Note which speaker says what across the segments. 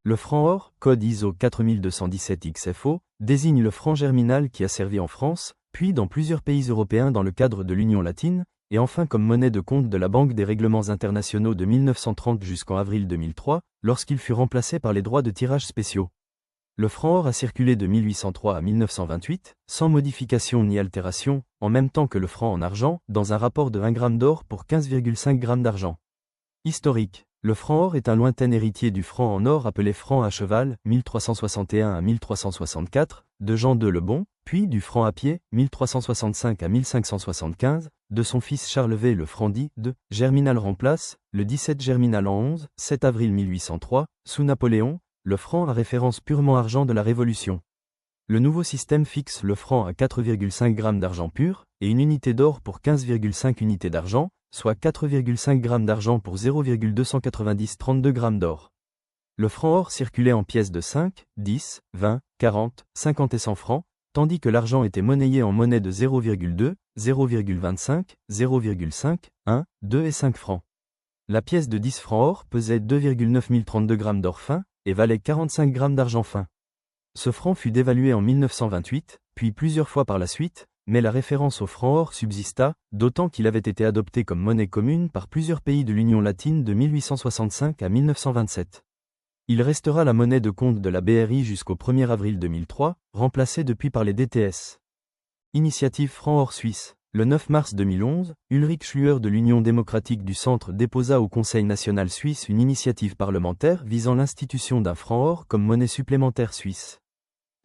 Speaker 1: Le franc or, code ISO 4217-XFO, désigne le franc germinal qui a servi en France, puis dans plusieurs pays européens dans le cadre de l'Union latine, et enfin comme monnaie de compte de la Banque des règlements internationaux de 1930 jusqu'en avril 2003, lorsqu'il fut remplacé par les droits de tirage spéciaux. Le franc or a circulé de 1803 à 1928, sans modification ni altération, en même temps que le franc en argent, dans un rapport de 1 g d'or pour 15,5 g d'argent. Historique. Le franc or est un lointain héritier du franc en or appelé franc à cheval, 1361 à 1364, de Jean II le Bon, puis du franc à pied, 1365 à 1575, de son fils Charles V le franc dit de Germinal remplace, le 17 Germinal en 7 avril 1803, sous Napoléon, le franc à référence purement argent de la Révolution. Le nouveau système fixe le franc à 4,5 g d'argent pur, et une unité d'or pour 15,5 unités d'argent, soit 4,5 g d'argent pour 0,232 g d'or. Le franc or circulait en pièces de 5, 10, 20, 40, 50 et 100 francs, tandis que l'argent était monnayé en monnaie de 0,2, 0,25, 0,5, 1, 2 et 5 francs. La pièce de 10 francs or pesait 2,9032 g d'or fin, et valait 45 g d'argent fin. Ce franc fut dévalué en 1928, puis plusieurs fois par la suite, mais la référence au franc or subsista, d'autant qu'il avait été adopté comme monnaie commune par plusieurs pays de l'Union latine de 1865 à 1927. Il restera la monnaie de compte de la BRI jusqu'au 1er avril 2003, remplacée depuis par les DTS. Initiative franc or suisse. Le 9 mars 2011, Ulrich Schlüer de l'Union démocratique du Centre déposa au Conseil national suisse une initiative parlementaire visant l'institution d'un franc or comme monnaie supplémentaire suisse.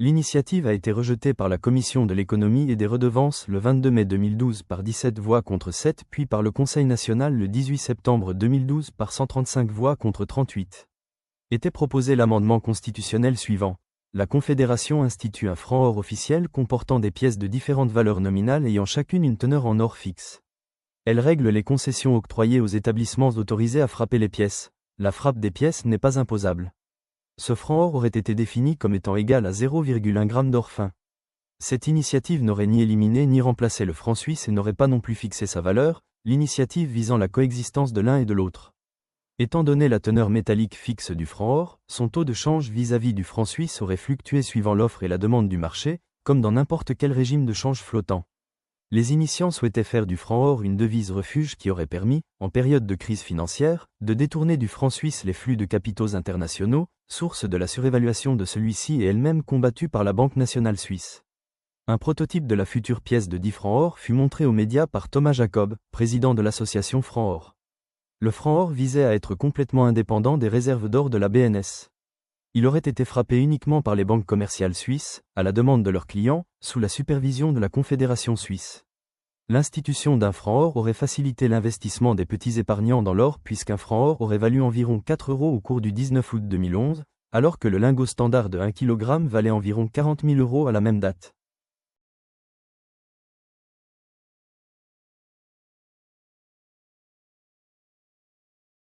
Speaker 1: L'initiative a été rejetée par la Commission de l'économie et des redevances le 22 mai 2012 par 17 voix contre 7 puis par le Conseil national le 18 septembre 2012 par 135 voix contre 38. Était proposé l'amendement constitutionnel suivant. La Confédération institue un franc or officiel comportant des pièces de différentes valeurs nominales ayant chacune une teneur en or fixe. Elle règle les concessions octroyées aux établissements autorisés à frapper les pièces. La frappe des pièces n'est pas imposable. Ce franc or aurait été défini comme étant égal à 0,1 g d'or fin. Cette initiative n'aurait ni éliminé ni remplacé le franc suisse et n'aurait pas non plus fixé sa valeur, l'initiative visant la coexistence de l'un et de l'autre. Étant donné la teneur métallique fixe du franc or, son taux de change vis-à-vis du franc suisse aurait fluctué suivant l'offre et la demande du marché, comme dans n'importe quel régime de change flottant. Les initiants souhaitaient faire du franc or une devise refuge qui aurait permis, en période de crise financière, de détourner du franc suisse les flux de capitaux internationaux, source de la surévaluation de celui-ci et elle-même combattue par la Banque nationale suisse. Un prototype de la future pièce de 10 francs or fut montré aux médias par Thomas Jacob, président de l'association Franc Or. Le franc or visait à être complètement indépendant des réserves d'or de la BNS. Il aurait été frappé uniquement par les banques commerciales suisses, à la demande de leurs clients, sous la supervision de la Confédération suisse. L'institution d'un franc or aurait facilité l'investissement des petits épargnants dans l'or puisqu'un franc or aurait valu environ 4 € au cours du 19 août 2011, alors que le lingot standard de 1 kg valait environ 40 000 € à la même date.